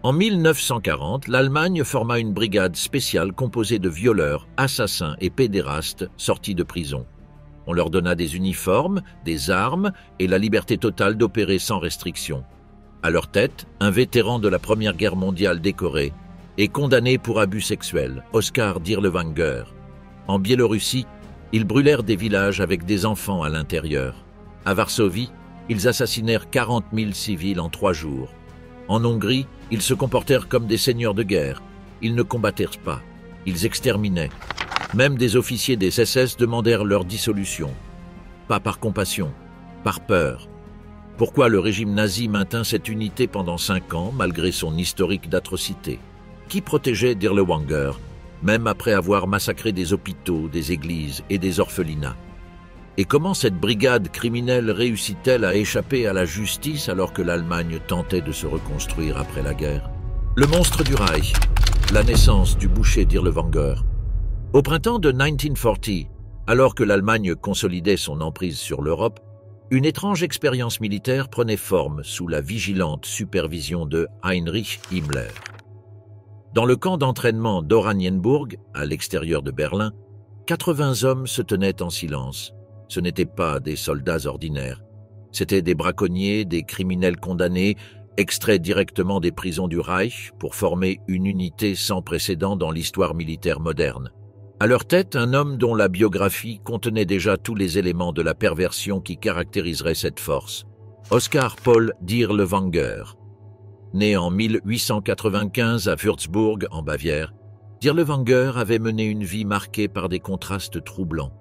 En 1940, l'Allemagne forma une brigade spéciale composée de violeurs, assassins et pédérastes sortis de prison. On leur donna des uniformes, des armes et la liberté totale d'opérer sans restriction. À leur tête, un vétéran de la Première Guerre mondiale décoré et condamné pour abus sexuels, Oskar Dirlewanger. En Biélorussie, ils brûlèrent des villages avec des enfants à l'intérieur. À Varsovie, ils assassinèrent 40 000 civils en 3 jours. En Hongrie, ils se comportèrent comme des seigneurs de guerre. Ils ne combattirent pas, ils exterminaient. Même des officiers des SS demandèrent leur dissolution. Pas par compassion, par peur. Pourquoi le régime nazi maintint cette unité pendant 5 ans, malgré son historique d'atrocité? Qui protégeait Dirlewanger, même après avoir massacré des hôpitaux, des églises et des orphelinats? Et comment cette brigade criminelle réussit-elle à échapper à la justice alors que l'Allemagne tentait de se reconstruire après la guerre? Le monstre du Reich, la naissance du boucher Dirlewanger. Au printemps de 1940, alors que l'Allemagne consolidait son emprise sur l'Europe, une étrange expérience militaire prenait forme sous la vigilante supervision de Heinrich Himmler. Dans le camp d'entraînement d'Oranienburg, à l'extérieur de Berlin, 80 hommes se tenaient en silence. Ce n'étaient pas des soldats ordinaires. C'étaient des braconniers, des criminels condamnés, extraits directement des prisons du Reich pour former une unité sans précédent dans l'histoire militaire moderne. À leur tête, un homme dont la biographie contenait déjà tous les éléments de la perversion qui caractériserait cette force, Oskar Paul Dirlewanger. Né en 1895 à Würzburg, en Bavière, Dirlewanger avait mené une vie marquée par des contrastes troublants.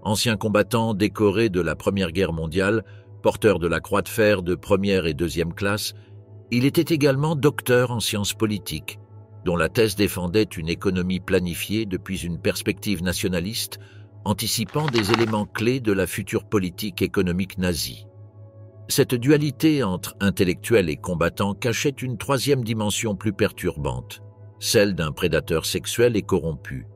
Ancien combattant décoré de la Première Guerre mondiale, porteur de la Croix de fer de première et deuxième classe, il était également docteur en sciences politiques, dont la thèse défendait une économie planifiée depuis une perspective nationaliste, anticipant des éléments clés de la future politique économique nazie. Cette dualité entre intellectuel et combattant cachait une troisième dimension plus perturbante, celle d'un prédateur sexuel et corrompu.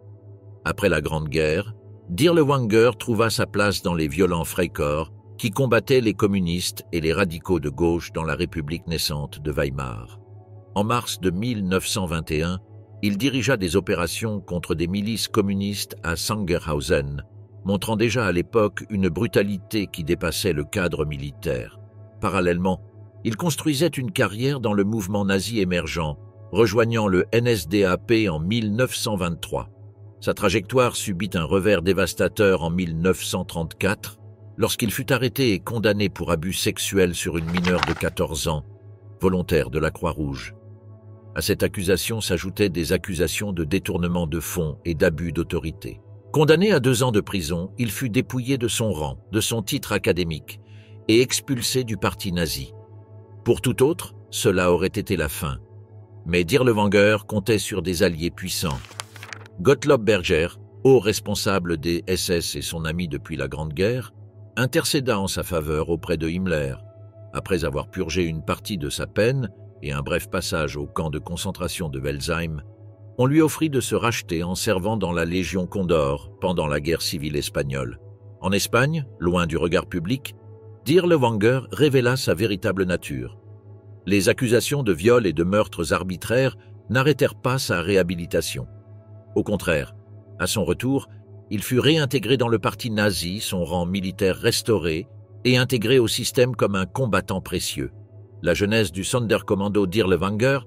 Après la Grande Guerre, Dirlewanger trouva sa place dans les violents Freikorps qui combattaient les communistes et les radicaux de gauche dans la République naissante de Weimar. En mars de 1921, il dirigea des opérations contre des milices communistes à Sangerhausen, montrant déjà à l'époque une brutalité qui dépassait le cadre militaire. Parallèlement, il construisait une carrière dans le mouvement nazi émergent, rejoignant le NSDAP en 1923. Sa trajectoire subit un revers dévastateur en 1934, lorsqu'il fut arrêté et condamné pour abus sexuels sur une mineure de 14 ans, volontaire de la Croix-Rouge. À cette accusation s'ajoutaient des accusations de détournement de fonds et d'abus d'autorité. Condamné à 2 ans de prison, il fut dépouillé de son rang, de son titre académique et expulsé du parti nazi. Pour tout autre, cela aurait été la fin. Mais Dirlewanger comptait sur des alliés puissants. Gottlob Berger, haut responsable des SS et son ami depuis la Grande Guerre, intercéda en sa faveur auprès de Himmler. Après avoir purgé une partie de sa peine et un bref passage au camp de concentration de Welsheim, on lui offrit de se racheter en servant dans la Légion Condor pendant la guerre civile espagnole. En Espagne, loin du regard public, Dirlewanger révéla sa véritable nature. Les accusations de viol et de meurtres arbitraires n'arrêtèrent pas sa réhabilitation. Au contraire, à son retour, il fut réintégré dans le parti nazi, son rang militaire restauré et intégré au système comme un combattant précieux. La jeunesse du Sonderkommando Dirlewanger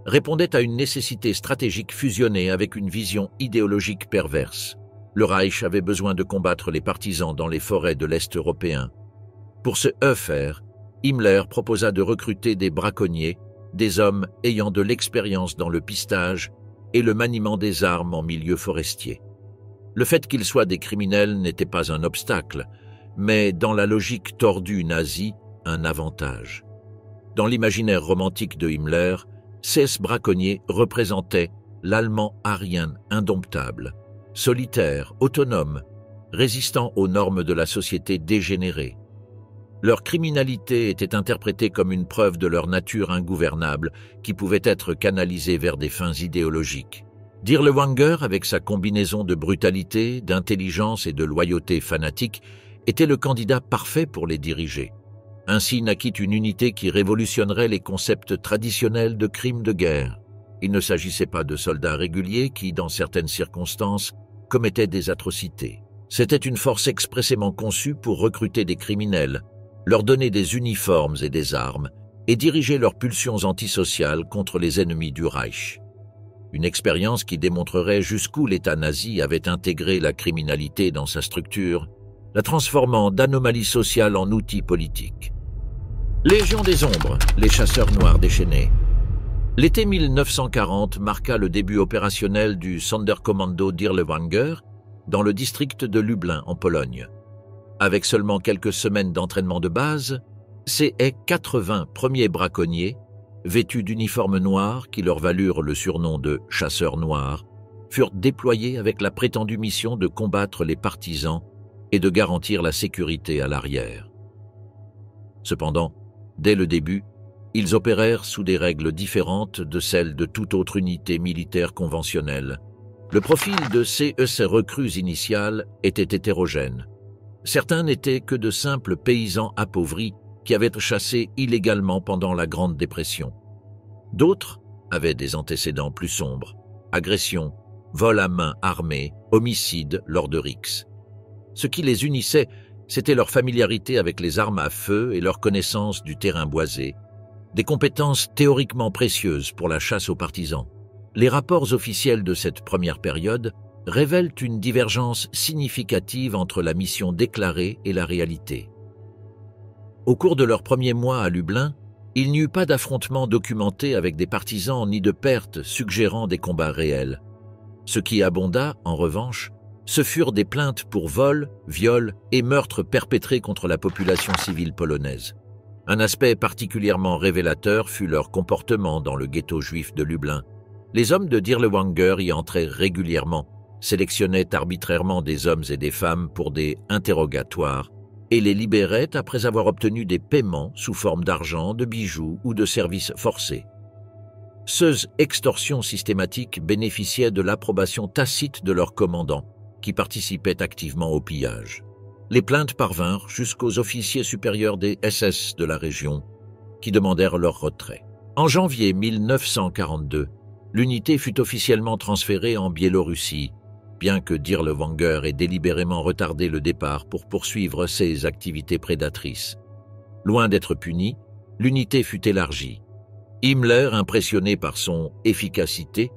répondait à une nécessité stratégique fusionnée avec une vision idéologique perverse. Le Reich avait besoin de combattre les partisans dans les forêts de l'Est européen. Pour ce faire, Himmler proposa de recruter des braconniers, des hommes ayant de l'expérience dans le pistage et le maniement des armes en milieu forestier. Le fait qu'ils soient des criminels n'était pas un obstacle, mais dans la logique tordue nazie, un avantage. Dans l'imaginaire romantique de Himmler, ces braconniers représentaient l'Allemand arien indomptable, solitaire, autonome, résistant aux normes de la société dégénérée. Leur criminalité était interprétée comme une preuve de leur nature ingouvernable qui pouvait être canalisée vers des fins idéologiques. Dirlewanger, avec sa combinaison de brutalité, d'intelligence et de loyauté fanatique, était le candidat parfait pour les diriger. Ainsi naquit une unité qui révolutionnerait les concepts traditionnels de crimes de guerre. Il ne s'agissait pas de soldats réguliers qui, dans certaines circonstances, commettaient des atrocités. C'était une force expressément conçue pour recruter des criminels, leur donner des uniformes et des armes, et diriger leurs pulsions antisociales contre les ennemis du Reich. Une expérience qui démontrerait jusqu'où l'État nazi avait intégré la criminalité dans sa structure, la transformant d'anomalie sociale en outil politique. Légion des ombres, les chasseurs noirs déchaînés. L'été 1940 marqua le début opérationnel du Sonderkommando Dirlewanger dans le district de Lublin, en Pologne. Avec seulement quelques semaines d'entraînement de base, ces 80 premiers braconniers, vêtus d'uniformes noirs qui leur valurent le surnom de « chasseurs noirs », furent déployés avec la prétendue mission de combattre les partisans et de garantir la sécurité à l'arrière. Cependant, dès le début, ils opérèrent sous des règles différentes de celles de toute autre unité militaire conventionnelle. Le profil de ces recrues initiales était hétérogène. Certains n'étaient que de simples paysans appauvris qui avaient chassé illégalement pendant la Grande Dépression. D'autres avaient des antécédents plus sombres, agressions, vols à main armés, homicides lors de rixes. Ce qui les unissait, c'était leur familiarité avec les armes à feu et leur connaissance du terrain boisé, des compétences théoriquement précieuses pour la chasse aux partisans. Les rapports officiels de cette première période révèlent une divergence significative entre la mission déclarée et la réalité. Au cours de leurs premiers mois à Lublin, il n'y eut pas d'affrontement documenté avec des partisans ni de pertes suggérant des combats réels. Ce qui abonda, en revanche, ce furent des plaintes pour vols, viols et meurtres perpétrés contre la population civile polonaise. Un aspect particulièrement révélateur fut leur comportement dans le ghetto juif de Lublin. Les hommes de Dirlewanger y entraient régulièrement, sélectionnaient arbitrairement des hommes et des femmes pour des interrogatoires et les libéraient après avoir obtenu des paiements sous forme d'argent, de bijoux ou de services forcés. Ces extorsions systématiques bénéficiaient de l'approbation tacite de leurs commandants, qui participaient activement au pillage. Les plaintes parvinrent jusqu'aux officiers supérieurs des SS de la région, qui demandèrent leur retrait. En janvier 1942, l'unité fut officiellement transférée en Biélorussie, bien que Dirlewanger ait délibérément retardé le départ pour poursuivre ses activités prédatrices. Loin d'être punie, l'unité fut élargie. Himmler, impressionné par son efficacité,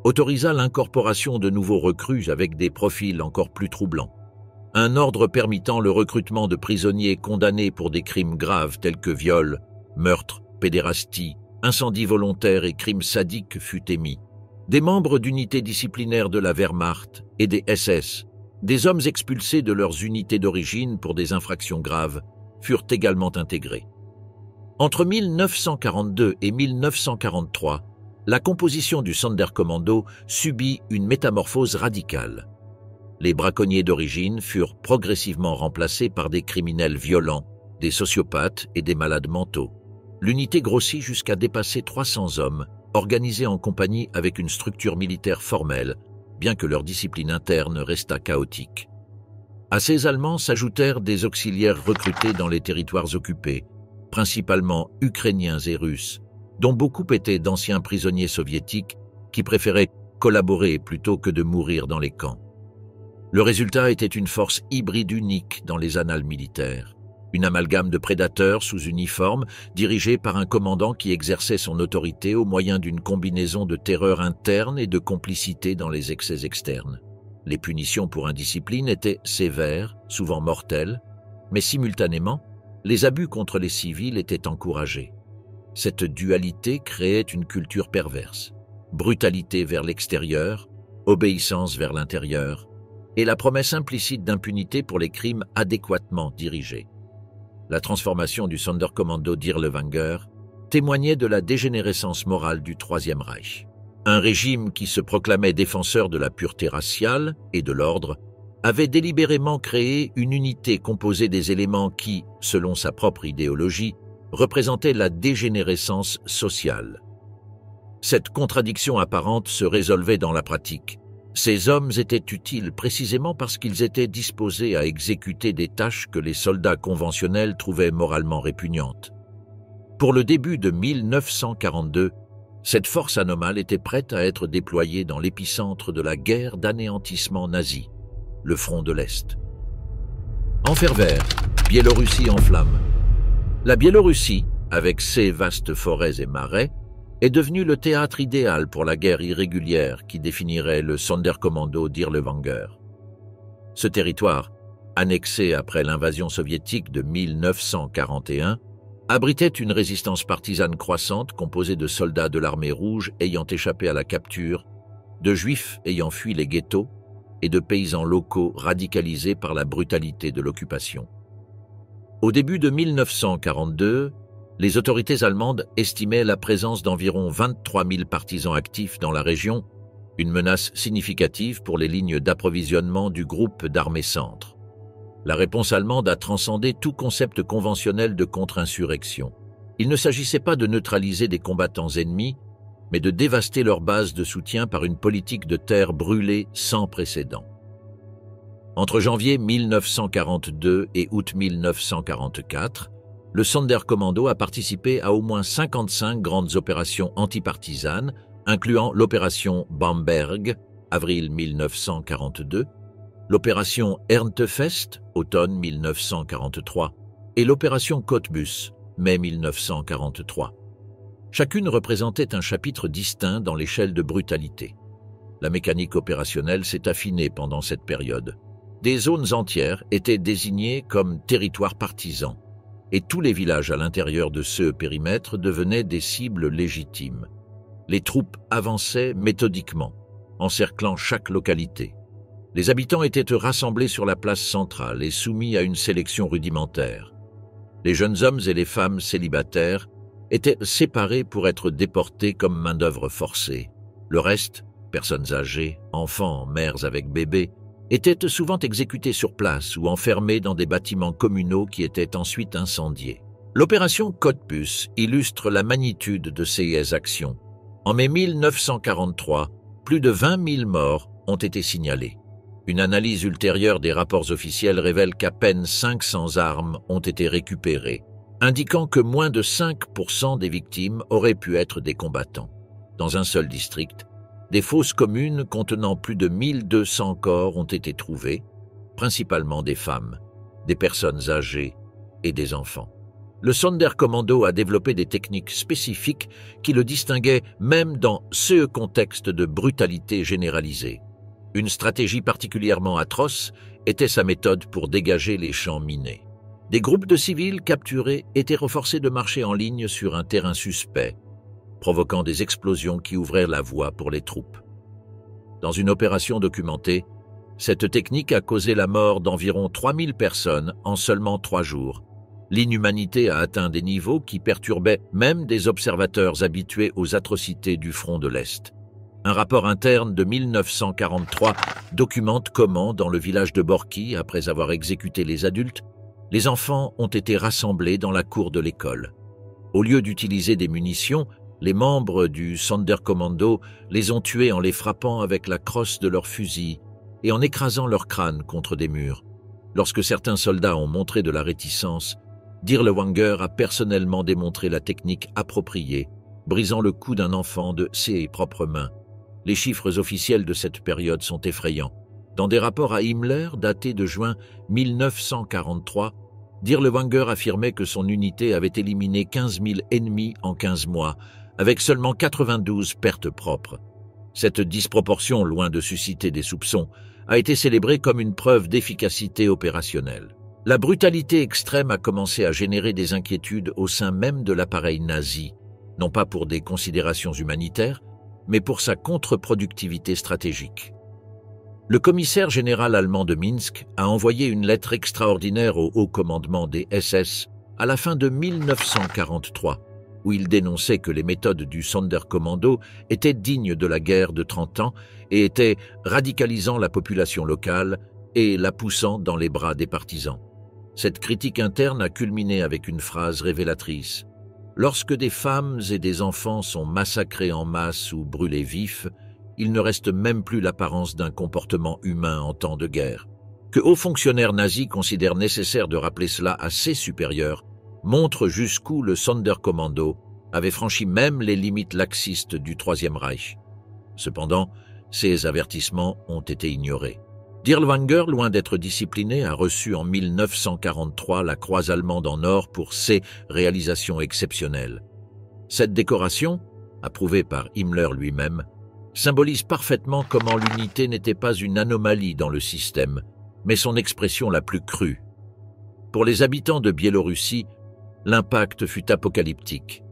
autorisa l'incorporation de nouveaux recrues avec des profils encore plus troublants. Un ordre permettant le recrutement de prisonniers condamnés pour des crimes graves tels que viol, meurtre, pédérastie, incendie volontaire et crimes sadiques fut émis. Des membres d'unités disciplinaires de la Wehrmacht et des SS, des hommes expulsés de leurs unités d'origine pour des infractions graves, furent également intégrés. Entre 1942 et 1943, la composition du Sonderkommando subit une métamorphose radicale. Les braconniers d'origine furent progressivement remplacés par des criminels violents, des sociopathes et des malades mentaux. L'unité grossit jusqu'à dépasser 300 hommes, organisés en compagnie avec une structure militaire formelle, bien que leur discipline interne restât chaotique. À ces Allemands s'ajoutèrent des auxiliaires recrutés dans les territoires occupés, principalement ukrainiens et russes, dont beaucoup étaient d'anciens prisonniers soviétiques qui préféraient collaborer plutôt que de mourir dans les camps. Le résultat était une force hybride unique dans les annales militaires, une amalgame de prédateurs sous uniforme dirigée par un commandant qui exerçait son autorité au moyen d'une combinaison de terreur interne et de complicité dans les excès externes. Les punitions pour indiscipline étaient sévères, souvent mortelles, mais simultanément, les abus contre les civils étaient encouragés. Cette dualité créait une culture perverse, brutalité vers l'extérieur, obéissance vers l'intérieur, et la promesse implicite d'impunité pour les crimes adéquatement dirigés. La transformation du Sonderkommando Dirlewanger témoignait de la dégénérescence morale du Troisième Reich. Un régime qui se proclamait défenseur de la pureté raciale et de l'ordre avait délibérément créé une unité composée des éléments qui, selon sa propre idéologie, représentaient la dégénérescence sociale. Cette contradiction apparente se résolvait dans la pratique, Ces hommes étaient utiles précisément parce qu'ils étaient disposés à exécuter des tâches que les soldats conventionnels trouvaient moralement répugnantes. Pour le début de 1942, cette force anomale était prête à être déployée dans l'épicentre de la guerre d'anéantissement nazi, le front de l'Est. Enfer vert, Biélorussie en flammes. La Biélorussie, avec ses vastes forêts et marais, est devenue le théâtre idéal pour la guerre irrégulière qui définirait le Sonderkommando Dirlewanger. Ce territoire, annexé après l'invasion soviétique de 1941, abritait une résistance partisane croissante composée de soldats de l'armée rouge ayant échappé à la capture, de juifs ayant fui les ghettos et de paysans locaux radicalisés par la brutalité de l'occupation. Au début de 1942, les autorités allemandes estimaient la présence d'environ 23 000 partisans actifs dans la région, une menace significative pour les lignes d'approvisionnement du groupe d'armées centre. La réponse allemande a transcendé tout concept conventionnel de contre-insurrection. Il ne s'agissait pas de neutraliser des combattants ennemis, mais de dévaster leur base de soutien par une politique de terre brûlée sans précédent. Entre janvier 1942 et août 1944, le Sonderkommando a participé à au moins 55 grandes opérations antipartisanes, incluant l'opération Bamberg, avril 1942, l'opération Erntefest, automne 1943, et l'opération Cottbus, mai 1943. Chacune représentait un chapitre distinct dans l'échelle de brutalité. La mécanique opérationnelle s'est affinée pendant cette période. Des zones entières étaient désignées comme territoires partisans, et tous les villages à l'intérieur de ce périmètre devenaient des cibles légitimes. Les troupes avançaient méthodiquement, encerclant chaque localité. Les habitants étaient rassemblés sur la place centrale et soumis à une sélection rudimentaire. Les jeunes hommes et les femmes célibataires étaient séparés pour être déportés comme main-d'œuvre forcée. Le reste, personnes âgées, enfants, mères avec bébés, étaient souvent exécutés sur place ou enfermés dans des bâtiments communaux qui étaient ensuite incendiés. L'opération Cottbus illustre la magnitude de ces actions. En mai 1943, plus de 20 000 morts ont été signalés. Une analyse ultérieure des rapports officiels révèle qu'à peine 500 armes ont été récupérées, indiquant que moins de 5% des victimes auraient pu être des combattants. Dans un seul district, des fosses communes contenant plus de 1200 corps ont été trouvés, principalement des femmes, des personnes âgées et des enfants. Le Sonderkommando a développé des techniques spécifiques qui le distinguaient même dans ce contexte de brutalité généralisée. Une stratégie particulièrement atroce était sa méthode pour dégager les champs minés. Des groupes de civils capturés étaient reforcés de marcher en ligne sur un terrain suspect, provoquant des explosions qui ouvraient la voie pour les troupes. Dans une opération documentée, cette technique a causé la mort d'environ 3000 personnes en seulement 3 jours. L'inhumanité a atteint des niveaux qui perturbaient même des observateurs habitués aux atrocités du front de l'Est. Un rapport interne de 1943 documente comment, dans le village de Borki, après avoir exécuté les adultes, les enfants ont été rassemblés dans la cour de l'école. Au lieu d'utiliser des munitions, les membres du Sonderkommando les ont tués en les frappant avec la crosse de leur fusil et en écrasant leur crâne contre des murs. Lorsque certains soldats ont montré de la réticence, Dirlewanger a personnellement démontré la technique appropriée, brisant le cou d'un enfant de ses propres mains. Les chiffres officiels de cette période sont effrayants. Dans des rapports à Himmler datés de juin 1943, Dirlewanger affirmait que son unité avait éliminé 15 000 ennemis en 15 mois, avec seulement 92 pertes propres. Cette disproportion, loin de susciter des soupçons, a été célébrée comme une preuve d'efficacité opérationnelle. La brutalité extrême a commencé à générer des inquiétudes au sein même de l'appareil nazi, non pas pour des considérations humanitaires, mais pour sa contre-productivité stratégique. Le commissaire général allemand de Minsk a envoyé une lettre extraordinaire au haut commandement des SS à la fin de 1943, où il dénonçait que les méthodes du Sonderkommando étaient dignes de la guerre de 30 ans et étaient radicalisant la population locale et la poussant dans les bras des partisans. Cette critique interne a culminé avec une phrase révélatrice. « Lorsque des femmes et des enfants sont massacrés en masse ou brûlés vifs, il ne reste même plus l'apparence d'un comportement humain en temps de guerre. Que hauts fonctionnaires nazis considèrent nécessaire de rappeler cela à ses supérieurs montre jusqu'où le Sonderkommando avait franchi même les limites laxistes du Troisième Reich. Cependant, ces avertissements ont été ignorés. Dirlewanger, loin d'être discipliné, a reçu en 1943 la Croix allemande en or pour ses réalisations exceptionnelles. Cette décoration, approuvée par Himmler lui-même, symbolise parfaitement comment l'unité n'était pas une anomalie dans le système, mais son expression la plus crue. Pour les habitants de Biélorussie, l'impact fut apocalyptique.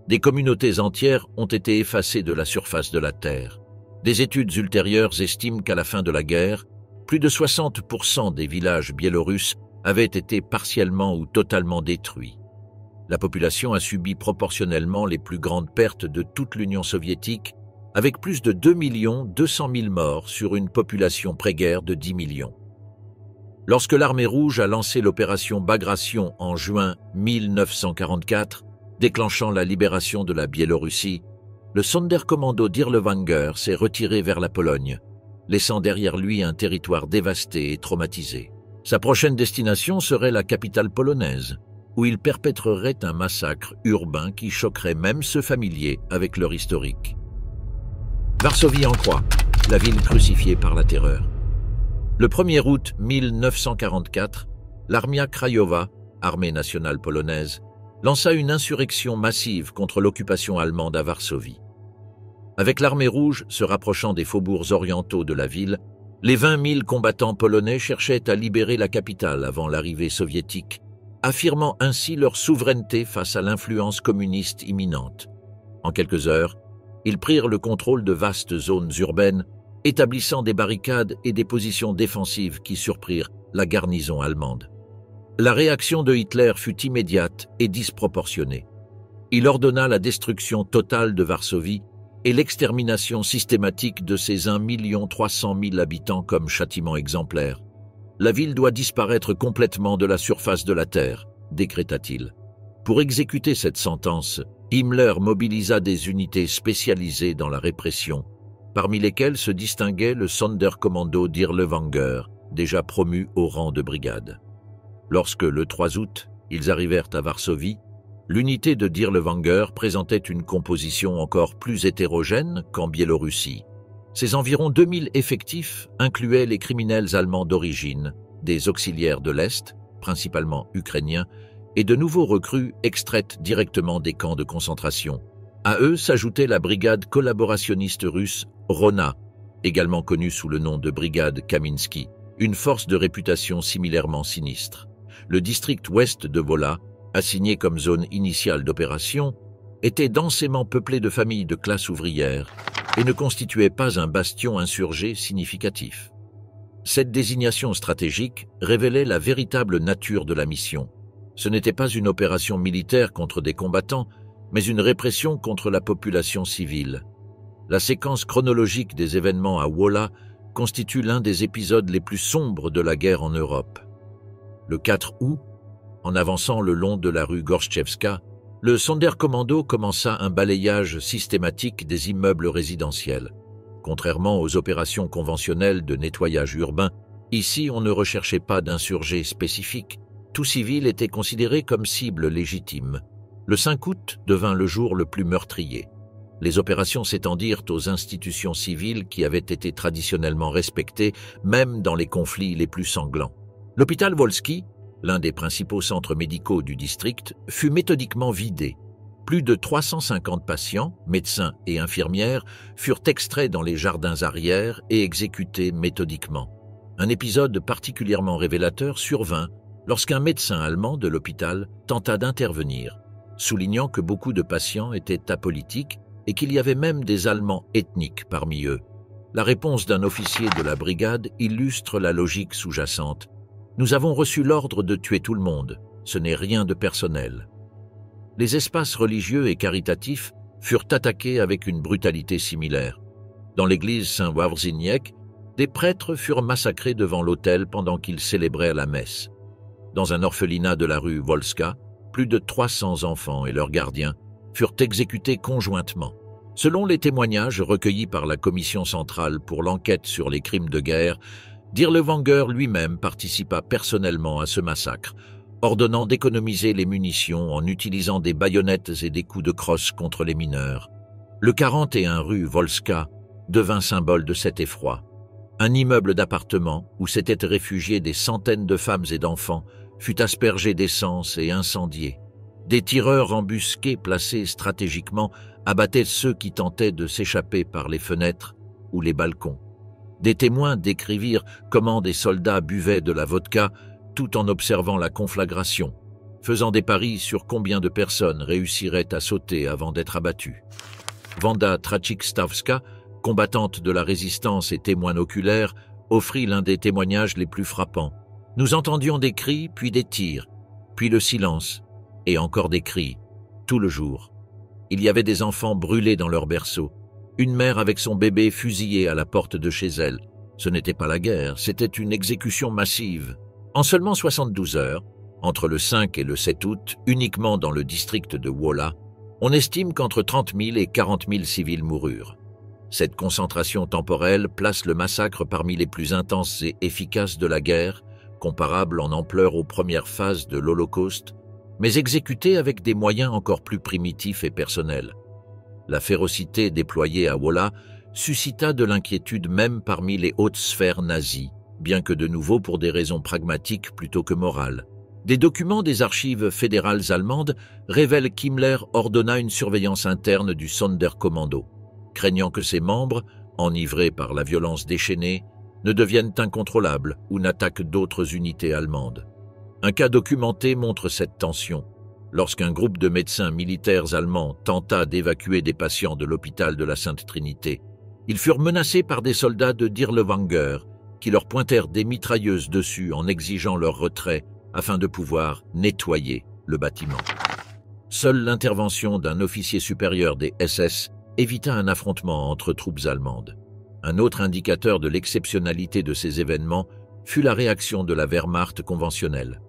Des communautés entières ont été effacées de la surface de la Terre. Des études ultérieures estiment qu'à la fin de la guerre, plus de 60% des villages biélorusses avaient été partiellement ou totalement détruits. La population a subi proportionnellement les plus grandes pertes de toute l'Union soviétique, avec plus de 2 200 000 morts sur une population pré-guerre de 10 millions. Lorsque l'Armée rouge a lancé l'opération Bagration en juin 1944, déclenchant la libération de la Biélorussie, le Sonderkommando Dirlewanger s'est retiré vers la Pologne, laissant derrière lui un territoire dévasté et traumatisé. Sa prochaine destination serait la capitale polonaise, où il perpétrerait un massacre urbain qui choquerait même ceux familiers avec leur historique. Varsovie en croix, la ville crucifiée par la terreur. Le 1er août 1944, l'Armia Krajowa, armée nationale polonaise, lança une insurrection massive contre l'occupation allemande à Varsovie. Avec l'armée rouge se rapprochant des faubourgs orientaux de la ville, les 20 000 combattants polonais cherchaient à libérer la capitale avant l'arrivée soviétique, affirmant ainsi leur souveraineté face à l'influence communiste imminente. En quelques heures, ils prirent le contrôle de vastes zones urbaines, établissant des barricades et des positions défensives qui surprirent la garnison allemande. La réaction de Hitler fut immédiate et disproportionnée. Il ordonna la destruction totale de Varsovie et l'extermination systématique de ses 1 300 000 habitants comme châtiment exemplaire. La ville doit disparaître complètement de la surface de la terre, décréta-t-il. Pour exécuter cette sentence, Himmler mobilisa des unités spécialisées dans la répression, parmi lesquelles se distinguait le Sonderkommando Dirlewanger, déjà promu au rang de brigade. Lorsque, le 3 août, ils arrivèrent à Varsovie, l'unité de Dirlewanger présentait une composition encore plus hétérogène qu'en Biélorussie. Ses environ 2000 effectifs incluaient les criminels allemands d'origine, des auxiliaires de l'Est, principalement ukrainiens, et de nouveaux recrues extraites directement des camps de concentration. À eux s'ajoutait la brigade collaborationniste russe Rona, également connue sous le nom de brigade Kaminsky, une force de réputation similairement sinistre. Le district ouest de Wola, assigné comme zone initiale d'opération, était densément peuplé de familles de classe ouvrière et ne constituait pas un bastion insurgé significatif. Cette désignation stratégique révélait la véritable nature de la mission. Ce n'était pas une opération militaire contre des combattants, mais une répression contre la population civile. La séquence chronologique des événements à Wola constitue l'un des épisodes les plus sombres de la guerre en Europe. Le 4 août, en avançant le long de la rue Gorchtchevska, le Sonderkommando commença un balayage systématique des immeubles résidentiels. Contrairement aux opérations conventionnelles de nettoyage urbain, ici on ne recherchait pas d'insurgés spécifiques. Tout civil était considéré comme cible légitime. Le 5 août devint le jour le plus meurtrier. Les opérations s'étendirent aux institutions civiles qui avaient été traditionnellement respectées, même dans les conflits les plus sanglants. L'hôpital Wolski, l'un des principaux centres médicaux du district, fut méthodiquement vidé. Plus de 350 patients, médecins et infirmières, furent extraits dans les jardins arrière et exécutés méthodiquement. Un épisode particulièrement révélateur survint lorsqu'un médecin allemand de l'hôpital tenta d'intervenir, soulignant que beaucoup de patients étaient apolitiques et qu'il y avait même des Allemands ethniques parmi eux. La réponse d'un officier de la brigade illustre la logique sous-jacente. « Nous avons reçu l'ordre de tuer tout le monde, ce n'est rien de personnel. » Les espaces religieux et caritatifs furent attaqués avec une brutalité similaire. Dans l'église Saint-Wawrzyniec, des prêtres furent massacrés devant l'autel pendant qu'ils célébraient la messe. Dans un orphelinat de la rue Wolska, plus de 300 enfants et leurs gardiens furent exécutés conjointement. Selon les témoignages recueillis par la Commission centrale pour l'enquête sur les crimes de guerre, Dirlewanger lui-même participa personnellement à ce massacre, ordonnant d'économiser les munitions en utilisant des baïonnettes et des coups de crosse contre les mineurs. Le 41 rue Wolska devint symbole de cet effroi. Un immeuble d'appartements où s'étaient réfugiés des centaines de femmes et d'enfants fut aspergé d'essence et incendié. Des tireurs embusqués placés stratégiquement abattaient ceux qui tentaient de s'échapper par les fenêtres ou les balcons. Des témoins décrivirent comment des soldats buvaient de la vodka tout en observant la conflagration, faisant des paris sur combien de personnes réussiraient à sauter avant d'être abattues. Wanda Trachik-Stawska, combattante de la résistance et témoin oculaire, offrit l'un des témoignages les plus frappants. « Nous entendions des cris, puis des tirs, puis le silence, et encore des cris, tout le jour. Il y avait des enfants brûlés dans leur berceau, une mère avec son bébé fusillé à la porte de chez elle. Ce n'était pas la guerre, c'était une exécution massive. En seulement 72 heures, entre le 5 et le 7 août, uniquement dans le district de Wola, on estime qu'entre 30 000 et 40 000 civils moururent. Cette concentration temporelle place le massacre parmi les plus intenses et efficaces de la guerre, comparable en ampleur aux premières phases de l'Holocauste, mais exécuté avec des moyens encore plus primitifs et personnels. La férocité déployée à Wola suscita de l'inquiétude même parmi les hautes sphères nazies, bien que de nouveau pour des raisons pragmatiques plutôt que morales. Des documents des archives fédérales allemandes révèlent qu'Himmler ordonna une surveillance interne du Sonderkommando, craignant que ses membres, enivrés par la violence déchaînée, ne deviennent incontrôlables ou n'attaquent d'autres unités allemandes. Un cas documenté montre cette tension. Lorsqu'un groupe de médecins militaires allemands tenta d'évacuer des patients de l'hôpital de la Sainte-Trinité, ils furent menacés par des soldats de Dirlewanger qui leur pointèrent des mitrailleuses dessus en exigeant leur retrait afin de pouvoir nettoyer le bâtiment. Seule l'intervention d'un officier supérieur des SS évita un affrontement entre troupes allemandes. Un autre indicateur de l'exceptionnalité de ces événements fut la réaction de la Wehrmacht conventionnelle.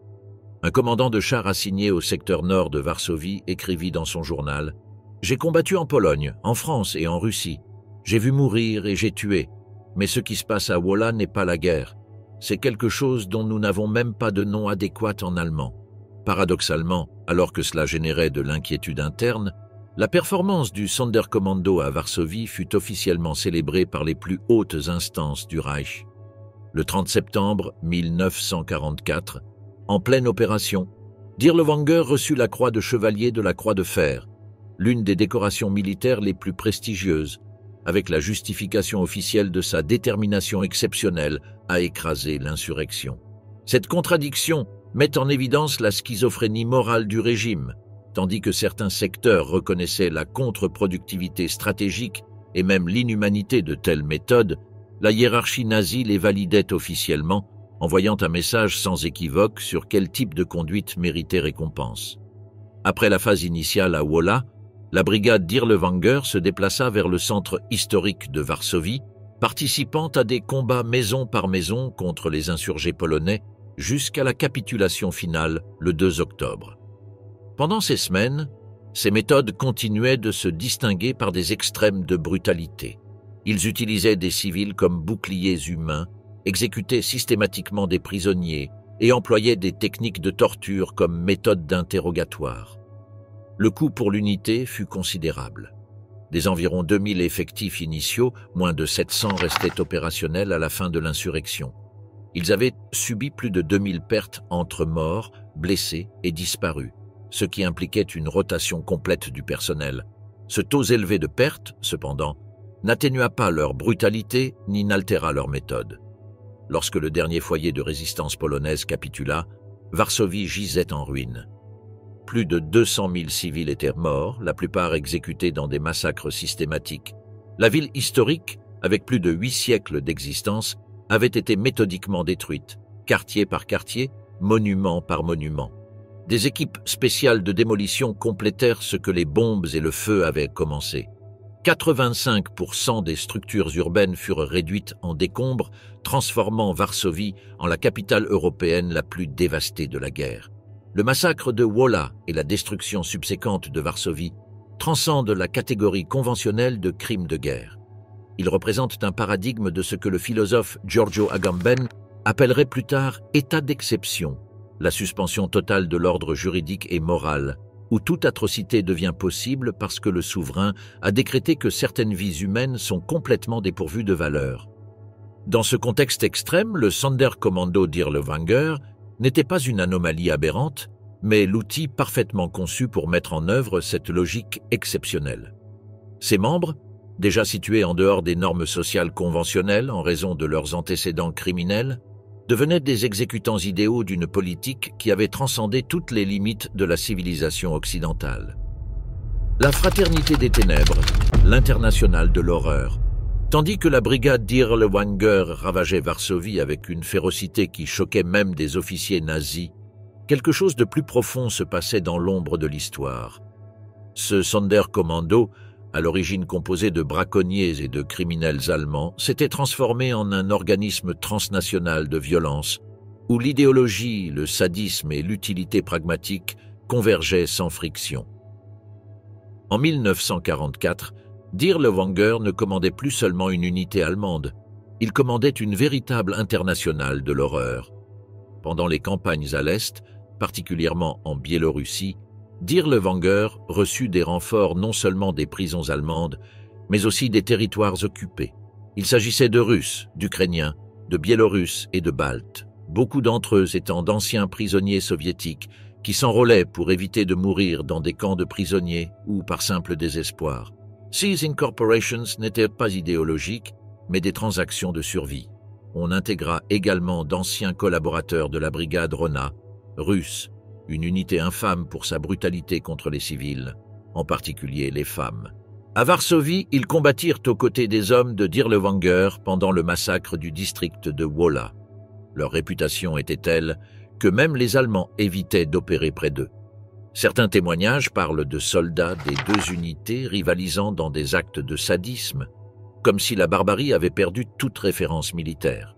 Un commandant de char assigné au secteur nord de Varsovie écrivit dans son journal « J'ai combattu en Pologne, en France et en Russie. J'ai vu mourir et j'ai tué. Mais ce qui se passe à Wola n'est pas la guerre. C'est quelque chose dont nous n'avons même pas de nom adéquat en allemand. » Paradoxalement, alors que cela générait de l'inquiétude interne, la performance du Sonderkommando à Varsovie fut officiellement célébrée par les plus hautes instances du Reich. Le 30 septembre 1944, en pleine opération, Dirlewanger reçut la croix de chevalier de la Croix de Fer, l'une des décorations militaires les plus prestigieuses, avec la justification officielle de sa détermination exceptionnelle à écraser l'insurrection. Cette contradiction met en évidence la schizophrénie morale du régime, tandis que certains secteurs reconnaissaient la contre-productivité stratégique et même l'inhumanité de telles méthodes, la hiérarchie nazie les validait officiellement, envoyant un message sans équivoque sur quel type de conduite méritait récompense. Après la phase initiale à Wola, la brigade Dirlewanger se déplaça vers le centre historique de Varsovie, participant à des combats maison par maison contre les insurgés polonais jusqu'à la capitulation finale le 2 octobre. Pendant ces semaines, ces méthodes continuaient de se distinguer par des extrêmes de brutalité. Ils utilisaient des civils comme boucliers humains, exécutaient systématiquement des prisonniers et employaient des techniques de torture comme méthode d'interrogatoire. Le coût pour l'unité fut considérable. Des environ 2000 effectifs initiaux, moins de 700 restaient opérationnels à la fin de l'insurrection. Ils avaient subi plus de 2000 pertes entre morts, blessés et disparus, ce qui impliquait une rotation complète du personnel. Ce taux élevé de pertes, cependant, n'atténua pas leur brutalité ni n'altéra leur méthode. Lorsque le dernier foyer de résistance polonaise capitula, Varsovie gisait en ruine. Plus de 200 000 civils étaient morts, la plupart exécutés dans des massacres systématiques. La ville historique, avec plus de 8 siècles d'existence, avait été méthodiquement détruite, quartier par quartier, monument par monument. Des équipes spéciales de démolition complétèrent ce que les bombes et le feu avaient commencé. 85% des structures urbaines furent réduites en décombres, transformant Varsovie en la capitale européenne la plus dévastée de la guerre. Le massacre de Wola et la destruction subséquente de Varsovie transcendent la catégorie conventionnelle de crimes de guerre. Ils représentent un paradigme de ce que le philosophe Giorgio Agamben appellerait plus tard « état d'exception », la suspension totale de l'ordre juridique et moral, où toute atrocité devient possible parce que le souverain a décrété que certaines vies humaines sont complètement dépourvues de valeur. Dans ce contexte extrême, le Sonderkommando Dirlewanger n'était pas une anomalie aberrante, mais l'outil parfaitement conçu pour mettre en œuvre cette logique exceptionnelle. Ses membres, déjà situés en dehors des normes sociales conventionnelles en raison de leurs antécédents criminels, devenaient des exécutants idéaux d'une politique qui avait transcendé toutes les limites de la civilisation occidentale. La fraternité des ténèbres, l'internationale de l'horreur. Tandis que la brigade Dirlewanger ravageait Varsovie avec une férocité qui choquait même des officiers nazis, quelque chose de plus profond se passait dans l'ombre de l'histoire. Ce Sonderkommando, à l'origine composé de braconniers et de criminels allemands, s'était transformé en un organisme transnational de violence, où l'idéologie, le sadisme et l'utilité pragmatique convergeaient sans friction. En 1944, Dirlewanger ne commandait plus seulement une unité allemande, il commandait une véritable internationale de l'horreur. Pendant les campagnes à l'Est, particulièrement en Biélorussie, Dirlewanger reçut des renforts non seulement des prisons allemandes, mais aussi des territoires occupés. Il s'agissait de Russes, d'Ukrainiens, de Biélorusses et de Baltes, beaucoup d'entre eux étant d'anciens prisonniers soviétiques qui s'enrôlaient pour éviter de mourir dans des camps de prisonniers ou par simple désespoir. Ces incorporations n'étaient pas idéologiques, mais des transactions de survie. On intégra également d'anciens collaborateurs de la brigade Rona, russes, une unité infâme pour sa brutalité contre les civils, en particulier les femmes. À Varsovie, ils combattirent aux côtés des hommes de Dirlewanger pendant le massacre du district de Wola. Leur réputation était telle que même les Allemands évitaient d'opérer près d'eux. Certains témoignages parlent de soldats des deux unités rivalisant dans des actes de sadisme, comme si la barbarie avait perdu toute référence militaire.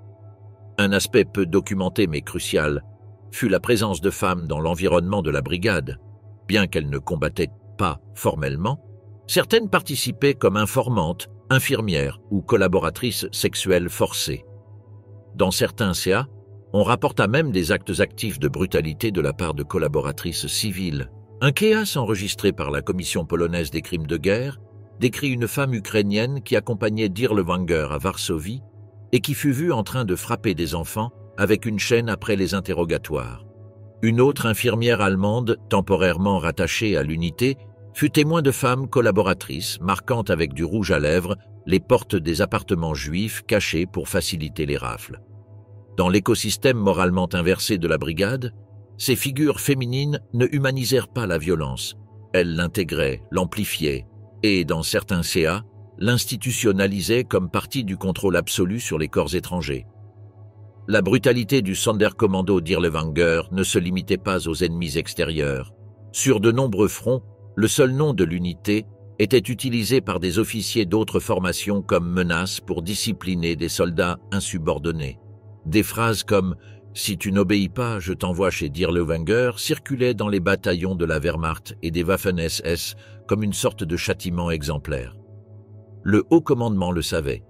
Un aspect peu documenté mais crucial fut la présence de femmes dans l'environnement de la brigade. Bien qu'elles ne combattaient pas formellement, certaines participaient comme informantes, infirmières ou collaboratrices sexuelles forcées. Dans certains CA, on rapporta même des actes actifs de brutalité de la part de collaboratrices civiles. Un kéas enregistré par la Commission polonaise des crimes de guerre décrit une femme ukrainienne qui accompagnait Dirlewanger à Varsovie et qui fut vue en train de frapper des enfants avec une chaîne après les interrogatoires. Une autre infirmière allemande, temporairement rattachée à l'unité, fut témoin de femmes collaboratrices marquant avec du rouge à lèvres les portes des appartements juifs cachés pour faciliter les rafles. Dans l'écosystème moralement inversé de la brigade, ces figures féminines ne humanisèrent pas la violence. Elles l'intégraient, l'amplifiaient et, dans certains CA, l'institutionnalisaient comme partie du contrôle absolu sur les corps étrangers. La brutalité du Sonderkommando Dirlewanger ne se limitait pas aux ennemis extérieurs. Sur de nombreux fronts, le seul nom de l'unité était utilisé par des officiers d'autres formations comme menace pour discipliner des soldats insubordonnés. Des phrases comme « Si tu n'obéis pas, je t'envoie chez Dirlewanger » circulaient dans les bataillons de la Wehrmacht et des Waffen-SS comme une sorte de châtiment exemplaire. Le haut commandement le savait.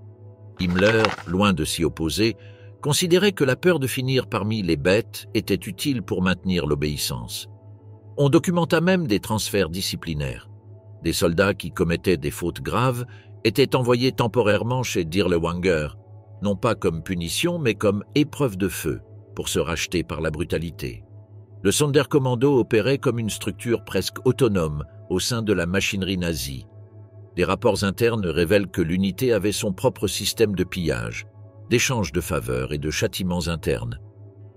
Himmler, loin de s'y opposer, considérait que la peur de finir parmi les bêtes était utile pour maintenir l'obéissance. On documenta même des transferts disciplinaires. Des soldats qui commettaient des fautes graves étaient envoyés temporairement chez Dirlewanger, non pas comme punition mais comme épreuve de feu, pour se racheter par la brutalité. Le Sonderkommando opérait comme une structure presque autonome au sein de la machinerie nazie. Des rapports internes révèlent que l'unité avait son propre système de pillage, d'échange de faveurs et de châtiments internes.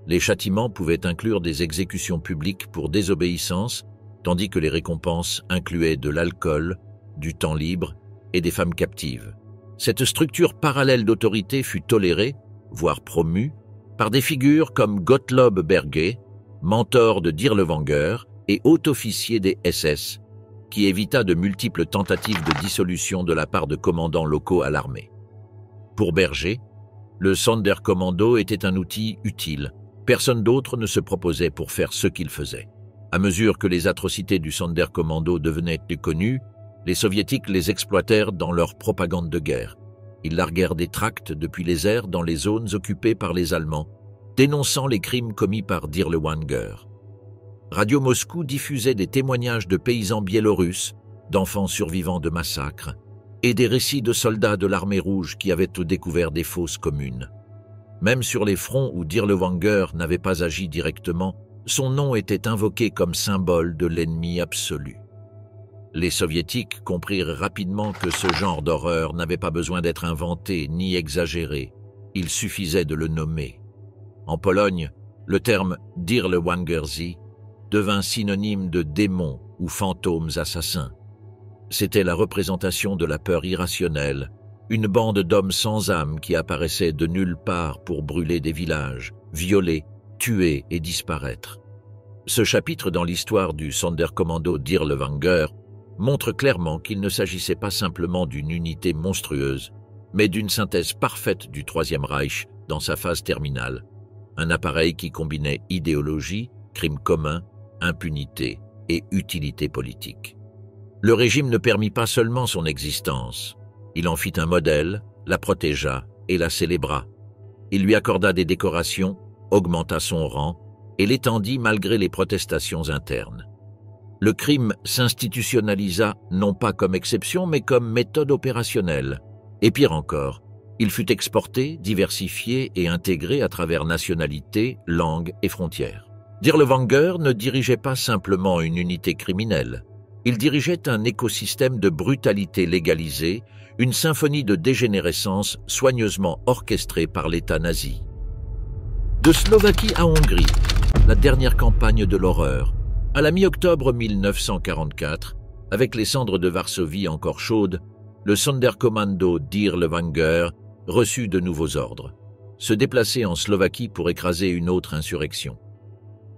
Les châtiments pouvaient inclure des exécutions publiques pour désobéissance, tandis que les récompenses incluaient de l'alcool, du temps libre et des femmes captives. Cette structure parallèle d'autorité fut tolérée, voire promue, par des figures comme Gottlob Berge, mentor de Dirlewanger et haut-officier des SS, qui évita de multiples tentatives de dissolution de la part de commandants locaux à l'armée. Pour Berger, le Sonderkommando était un outil utile. Personne d'autre ne se proposait pour faire ce qu'il faisait. À mesure que les atrocités du Sonderkommando devenaient connues, Les Soviétiques les exploitèrent dans leur propagande de guerre. Ils larguèrent des tracts depuis les airs dans les zones occupées par les Allemands, dénonçant les crimes commis par Dirlewanger. Radio Moscou diffusait des témoignages de paysans biélorusses, d'enfants survivants de massacres, et des récits de soldats de l'armée rouge qui avaient découvert des fosses communes. Même sur les fronts où Dirlewanger n'avait pas agi directement, son nom était invoqué comme symbole de l'ennemi absolu. Les Soviétiques comprirent rapidement que ce genre d'horreur n'avait pas besoin d'être inventé ni exagéré, il suffisait de le nommer. En Pologne, le terme « Dirlewangerzy » devint synonyme de démons ou fantômes assassins. C'était la représentation de la peur irrationnelle, une bande d'hommes sans âme qui apparaissaient de nulle part pour brûler des villages, violer, tuer et disparaître. Ce chapitre dans l'histoire du Sonderkommando Dirlewanger montre clairement qu'il ne s'agissait pas simplement d'une unité monstrueuse, mais d'une synthèse parfaite du Troisième Reich dans sa phase terminale, un appareil qui combinait idéologie, crimes communs, impunité et utilité politique. Le régime ne permit pas seulement son existence, il en fit un modèle, la protégea et la célébra. Il lui accorda des décorations, augmenta son rang et l'étendit malgré les protestations internes. Le crime s'institutionnalisa non pas comme exception mais comme méthode opérationnelle. Et pire encore, il fut exporté, diversifié et intégré à travers nationalités, langues et frontières. Dirlewanger ne dirigeait pas simplement une unité criminelle. Il dirigeait un écosystème de brutalité légalisée, une symphonie de dégénérescence soigneusement orchestrée par l'État nazi. De Slovaquie à Hongrie, la dernière campagne de l'horreur. À la mi-octobre 1944, avec les cendres de Varsovie encore chaudes, le Sonderkommando Dirlewanger reçut de nouveaux ordres. Se déplacer en Slovaquie pour écraser une autre insurrection.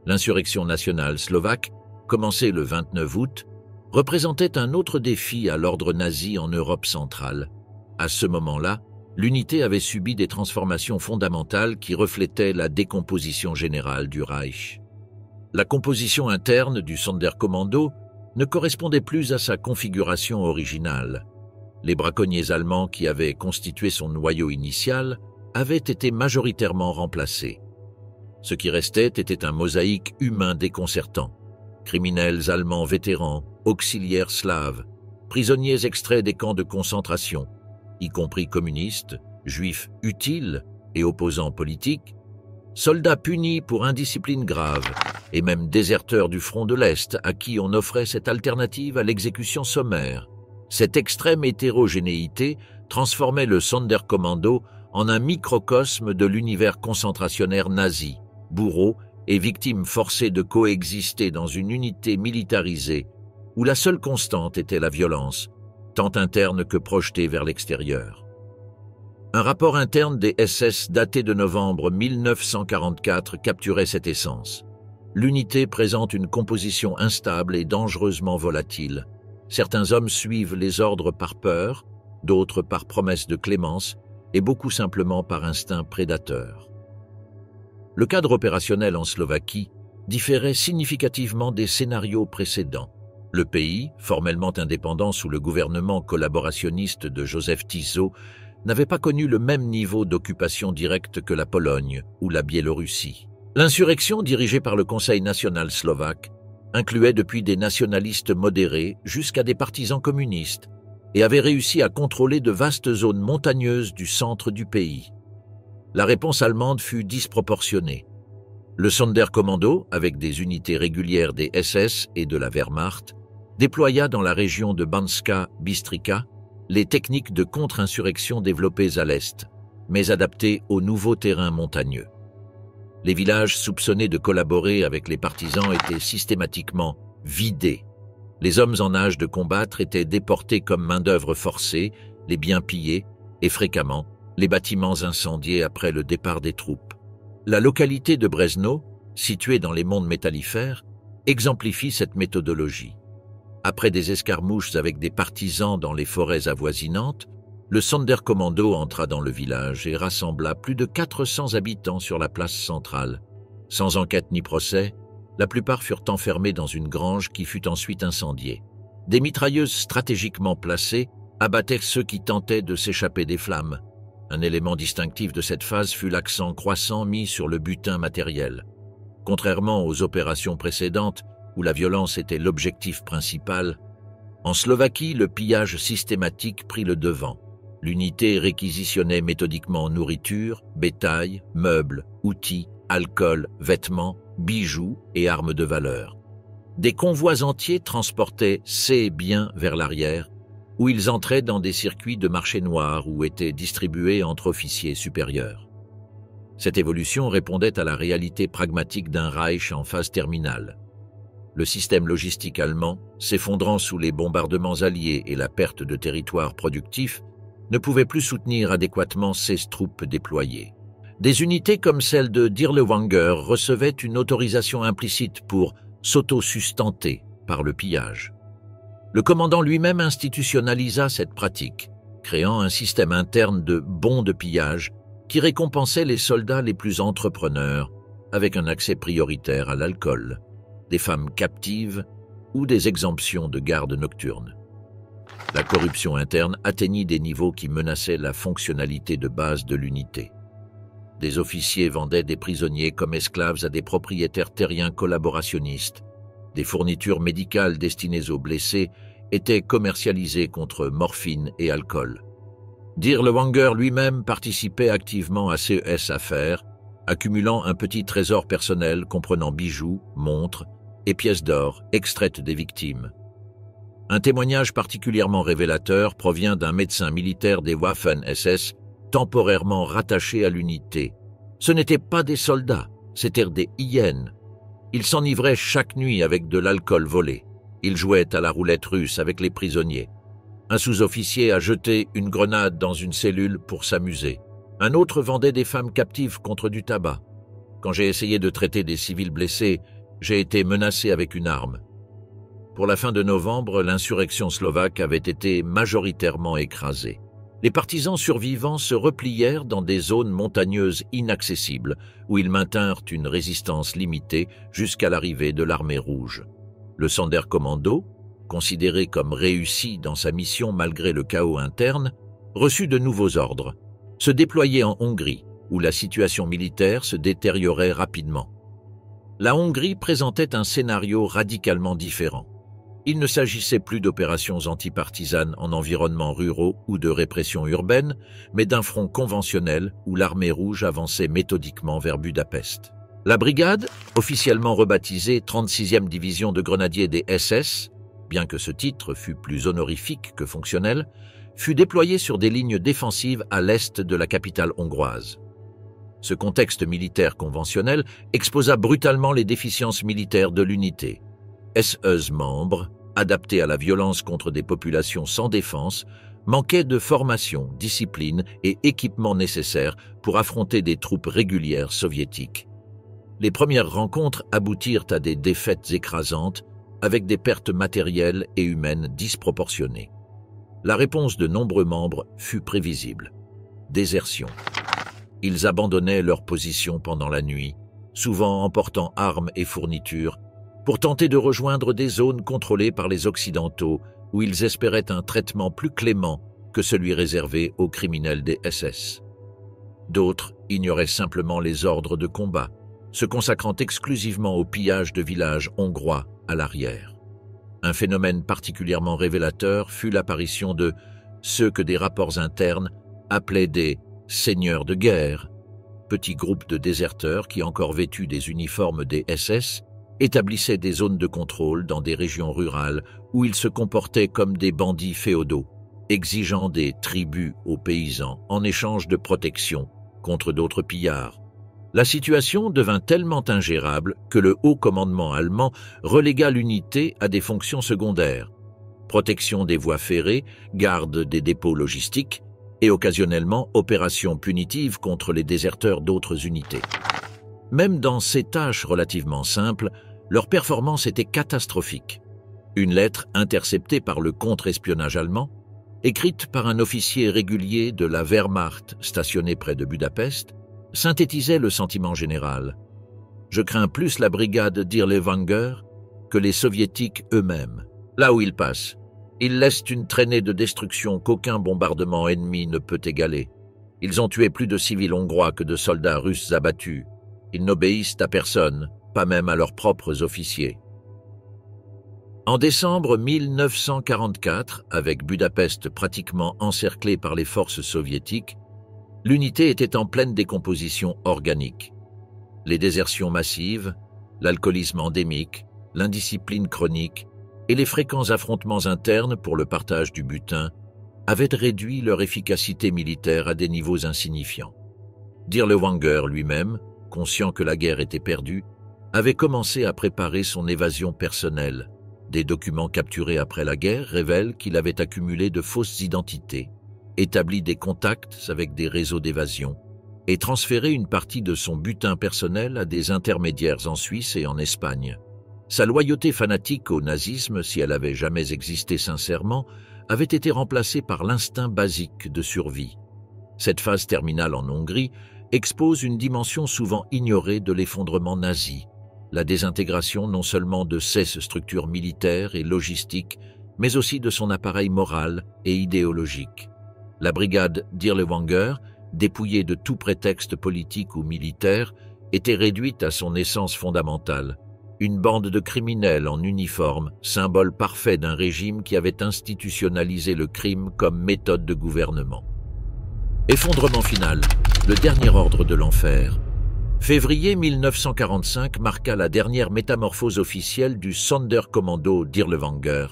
L'insurrection nationale slovaque, commencée le 29 août, représentait un autre défi à l'ordre nazi en Europe centrale. À ce moment-là, l'unité avait subi des transformations fondamentales qui reflétaient la décomposition générale du Reich. La composition interne du Sonderkommando ne correspondait plus à sa configuration originale. Les braconniers allemands qui avaient constitué son noyau initial avaient été majoritairement remplacés. Ce qui restait était un mosaïque humain déconcertant. Criminels allemands vétérans, auxiliaires slaves, prisonniers extraits des camps de concentration, y compris communistes, juifs utiles et opposants politiques, soldats punis pour indiscipline grave et même déserteurs du front de l'Est à qui on offrait cette alternative à l'exécution sommaire. Cette extrême hétérogénéité transformait le Sonderkommando en un microcosme de l'univers concentrationnaire nazi, bourreaux et victimes forcées de coexister dans une unité militarisée où la seule constante était la violence, tant interne que projetée vers l'extérieur. Un rapport interne des SS daté de novembre 1944 capturait cette essence. L'unité présente une composition instable et dangereusement volatile. Certains hommes suivent les ordres par peur, d'autres par promesse de clémence et beaucoup simplement par instinct prédateur. Le cadre opérationnel en Slovaquie différait significativement des scénarios précédents. Le pays, formellement indépendant sous le gouvernement collaborationniste de Joseph Tiso, n'avait pas connu le même niveau d'occupation directe que la Pologne ou la Biélorussie. L'insurrection dirigée par le Conseil national slovaque incluait depuis des nationalistes modérés jusqu'à des partisans communistes et avait réussi à contrôler de vastes zones montagneuses du centre du pays. La réponse allemande fut disproportionnée. Le Sonderkommando, avec des unités régulières des SS et de la Wehrmacht, déploya dans la région de Banská Bystrica les techniques de contre-insurrection développées à l'Est, mais adaptées aux nouveaux terrains montagneux. Les villages soupçonnés de collaborer avec les partisans étaient systématiquement vidés. Les hommes en âge de combattre étaient déportés comme main-d'œuvre forcée, les biens pillés et fréquemment les bâtiments incendiés après le départ des troupes. La localité de Brezno, située dans les mondes métallifères, exemplifie cette méthodologie. Après des escarmouches avec des partisans dans les forêts avoisinantes, le Sonderkommando entra dans le village et rassembla plus de 400 habitants sur la place centrale. Sans enquête ni procès, la plupart furent enfermés dans une grange qui fut ensuite incendiée. Des mitrailleuses stratégiquement placées abattaient ceux qui tentaient de s'échapper des flammes. Un élément distinctif de cette phase fut l'accent croissant mis sur le butin matériel. Contrairement aux opérations précédentes, où la violence était l'objectif principal, en Slovaquie, le pillage systématique prit le devant. L'unité réquisitionnait méthodiquement nourriture, bétail, meubles, outils, alcool, vêtements, bijoux et armes de valeur. Des convois entiers transportaient ces biens vers l'arrière, où ils entraient dans des circuits de marché noir ou étaient distribués entre officiers supérieurs. Cette évolution répondait à la réalité pragmatique d'un Reich en phase terminale. Le système logistique allemand, s'effondrant sous les bombardements alliés et la perte de territoires productifs, ne pouvait plus soutenir adéquatement ces troupes déployées. Des unités comme celle de Dirlewanger recevaient une autorisation implicite pour s'auto-sustenter par le pillage. Le commandant lui-même institutionnalisa cette pratique, créant un système interne de bons de pillage qui récompensait les soldats les plus entrepreneurs avec un accès prioritaire à l'alcool, des femmes captives ou des exemptions de garde nocturne. La corruption interne atteignit des niveaux qui menaçaient la fonctionnalité de base de l'unité. Des officiers vendaient des prisonniers comme esclaves à des propriétaires terriens collaborationnistes. Des fournitures médicales destinées aux blessés étaient commercialisées contre morphine et alcool. Dirlewanger lui-même participait activement à ces affaires, accumulant un petit trésor personnel comprenant bijoux, montres et pièces d'or extraites des victimes. Un témoignage particulièrement révélateur provient d'un médecin militaire des Waffen-SS temporairement rattaché à l'unité. Ce n'étaient pas des soldats, c'étaient des hyènes. Ils s'enivraient chaque nuit avec de l'alcool volé. Ils jouaient à la roulette russe avec les prisonniers. Un sous-officier a jeté une grenade dans une cellule pour s'amuser. Un autre vendait des femmes captives contre du tabac. Quand j'ai essayé de traiter des civils blessés, j'ai été menacé avec une arme. Pour la fin de novembre, l'insurrection slovaque avait été majoritairement écrasée. Les partisans survivants se replièrent dans des zones montagneuses inaccessibles, où ils maintinrent une résistance limitée jusqu'à l'arrivée de l'armée rouge. Le Sonderkommando, considéré comme réussi dans sa mission malgré le chaos interne, reçut de nouveaux ordres, se déployer en Hongrie, où la situation militaire se détériorait rapidement. La Hongrie présentait un scénario radicalement différent. Il ne s'agissait plus d'opérations antipartisanes en environnements ruraux ou de répression urbaine, mais d'un front conventionnel où l'armée rouge avançait méthodiquement vers Budapest. La brigade, officiellement rebaptisée 36e division de grenadiers des SS, bien que ce titre fût plus honorifique que fonctionnel, fut déployée sur des lignes défensives à l'est de la capitale hongroise. Ce contexte militaire conventionnel exposa brutalement les déficiences militaires de l'unité. SS membres, adaptés à la violence contre des populations sans défense, manquaient de formation, discipline et équipement nécessaires pour affronter des troupes régulières soviétiques. Les premières rencontres aboutirent à des défaites écrasantes, avec des pertes matérielles et humaines disproportionnées. La réponse de nombreux membres fut prévisible. Désertion. Ils abandonnaient leur position pendant la nuit, souvent emportant armes et fournitures, pour tenter de rejoindre des zones contrôlées par les Occidentaux où ils espéraient un traitement plus clément que celui réservé aux criminels des SS. D'autres ignoraient simplement les ordres de combat, se consacrant exclusivement au pillage de villages hongrois à l'arrière. Un phénomène particulièrement révélateur fut l'apparition de ceux que des rapports internes appelaient des « seigneurs de guerre », petits groupes de déserteurs qui, encore vêtus des uniformes des SS, établissaient des zones de contrôle dans des régions rurales où ils se comportaient comme des bandits féodaux, exigeant des tributs aux paysans en échange de protection contre d'autres pillards. La situation devint tellement ingérable que le haut commandement allemand relégua l'unité à des fonctions secondaires, protection des voies ferrées, garde des dépôts logistiques et occasionnellement opérations punitives contre les déserteurs d'autres unités. Même dans ces tâches relativement simples, leur performance était catastrophique. Une lettre interceptée par le contre-espionnage allemand, écrite par un officier régulier de la Wehrmacht stationné près de Budapest, synthétisait le sentiment général. Je crains plus la brigade Dirlewanger que les soviétiques eux-mêmes. Là où ils passent, ils laissent une traînée de destruction qu'aucun bombardement ennemi ne peut égaler. Ils ont tué plus de civils hongrois que de soldats russes abattus. Ils n'obéissent à personne, pas même à leurs propres officiers. En décembre 1944, avec Budapest pratiquement encerclée par les forces soviétiques, l'unité était en pleine décomposition organique. Les désertions massives, l'alcoolisme endémique, l'indiscipline chronique et les fréquents affrontements internes pour le partage du butin avaient réduit leur efficacité militaire à des niveaux insignifiants. Dirlewanger lui-même, conscient que la guerre était perdue, avait commencé à préparer son évasion personnelle. Des documents capturés après la guerre révèlent qu'il avait accumulé de fausses identités, établi des contacts avec des réseaux d'évasion et transféré une partie de son butin personnel à des intermédiaires en Suisse et en Espagne. Sa loyauté fanatique au nazisme, si elle avait jamais existé sincèrement, avait été remplacée par l'instinct basique de survie. Cette phase terminale en Hongrie expose une dimension souvent ignorée de l'effondrement nazi, la désintégration non seulement de ses structures militaires et logistiques, mais aussi de son appareil moral et idéologique. La brigade Dirlewanger, dépouillée de tout prétexte politique ou militaire, était réduite à son essence fondamentale. Une bande de criminels en uniforme, symbole parfait d'un régime qui avait institutionnalisé le crime comme méthode de gouvernement. Effondrement final, le dernier ordre de l'enfer. Février 1945 marqua la dernière métamorphose officielle du Sonderkommando Dirlewanger.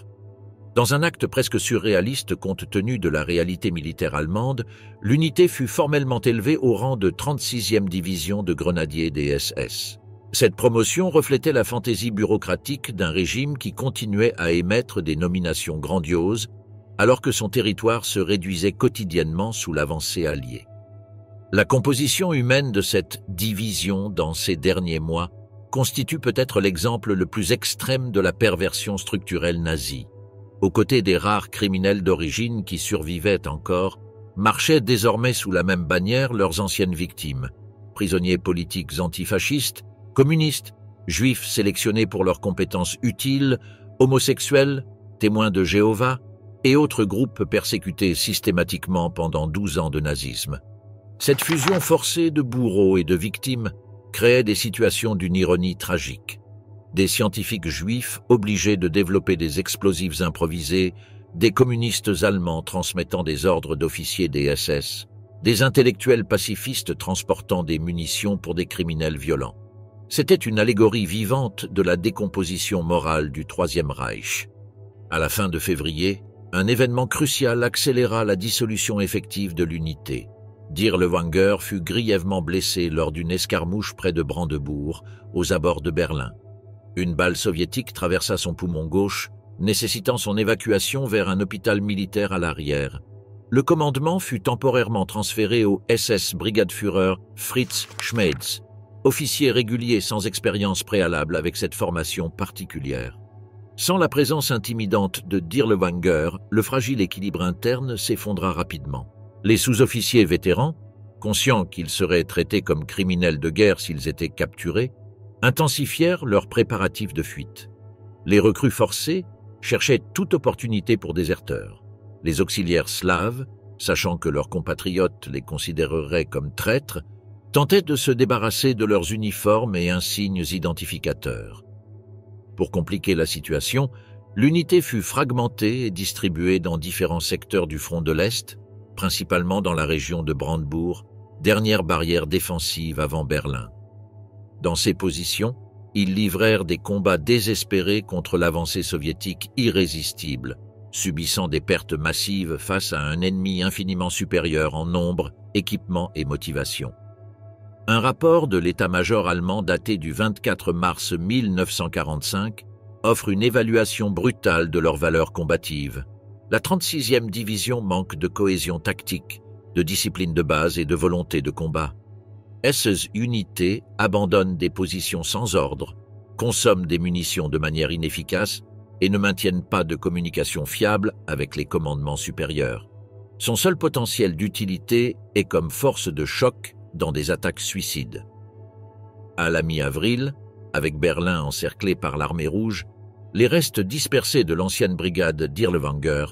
Dans un acte presque surréaliste compte tenu de la réalité militaire allemande, l'unité fut formellement élevée au rang de 36e division de grenadiers des SS. Cette promotion reflétait la fantaisie bureaucratique d'un régime qui continuait à émettre des nominations grandioses, alors que son territoire se réduisait quotidiennement sous l'avancée alliée. La composition humaine de cette division dans ces derniers mois constitue peut-être l'exemple le plus extrême de la perversion structurelle nazie. Aux côtés des rares criminels d'origine qui survivaient encore, marchaient désormais sous la même bannière leurs anciennes victimes, prisonniers politiques antifascistes, communistes, juifs sélectionnés pour leurs compétences utiles, homosexuels, témoins de Jéhovah et autres groupes persécutés systématiquement pendant 12 ans de nazisme. Cette fusion forcée de bourreaux et de victimes créait des situations d'une ironie tragique. Des scientifiques juifs obligés de développer des explosifs improvisés, des communistes allemands transmettant des ordres d'officiers des SS, des intellectuels pacifistes transportant des munitions pour des criminels violents. C'était une allégorie vivante de la décomposition morale du Troisième Reich. À la fin de février, un événement crucial accéléra la dissolution effective de l'unité. Dirlewanger fut grièvement blessé lors d'une escarmouche près de Brandebourg, aux abords de Berlin. Une balle soviétique traversa son poumon gauche, nécessitant son évacuation vers un hôpital militaire à l'arrière. Le commandement fut temporairement transféré au SS-Brigadeführer Fritz Schmeitz, officier régulier sans expérience préalable avec cette formation particulière. Sans la présence intimidante de Dirlewanger, le fragile équilibre interne s'effondra rapidement. Les sous-officiers vétérans, conscients qu'ils seraient traités comme criminels de guerre s'ils étaient capturés, intensifièrent leurs préparatifs de fuite. Les recrues forcées cherchaient toute opportunité pour déserteurs. Les auxiliaires slaves, sachant que leurs compatriotes les considéreraient comme traîtres, tentaient de se débarrasser de leurs uniformes et insignes identificateurs. Pour compliquer la situation, l'unité fut fragmentée et distribuée dans différents secteurs du front de l'Est, principalement dans la région de Brandebourg, dernière barrière défensive avant Berlin. Dans ces positions, ils livrèrent des combats désespérés contre l'avancée soviétique irrésistible, subissant des pertes massives face à un ennemi infiniment supérieur en nombre, équipement et motivation. Un rapport de l'état-major allemand daté du 24 mars 1945 offre une évaluation brutale de leurs valeurs combatives. La 36e division manque de cohésion tactique, de discipline de base et de volonté de combat. Ces unités abandonnent des positions sans ordre, consomment des munitions de manière inefficace et ne maintiennent pas de communication fiable avec les commandements supérieurs. Son seul potentiel d'utilité est comme force de choc dans des attaques suicides. À la mi-avril, avec Berlin encerclé par l'armée rouge, les restes dispersés de l'ancienne brigade Dirlewanger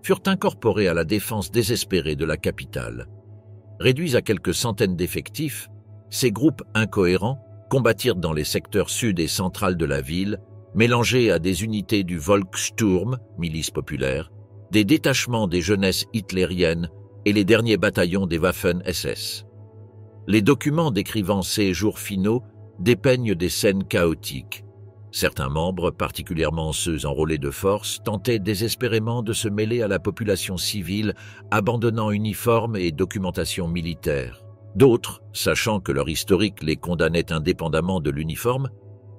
furent incorporés à la défense désespérée de la capitale. Réduits à quelques centaines d'effectifs, ces groupes incohérents combattirent dans les secteurs sud et central de la ville, mélangés à des unités du Volkssturm, milice populaire, des détachements des jeunesses hitlériennes et les derniers bataillons des Waffen-SS. Les documents décrivant ces jours finaux dépeignent des scènes chaotiques. Certains membres, particulièrement ceux enrôlés de force, tentaient désespérément de se mêler à la population civile, abandonnant uniformes et documentation militaire. D'autres, sachant que leur historique les condamnait indépendamment de l'uniforme,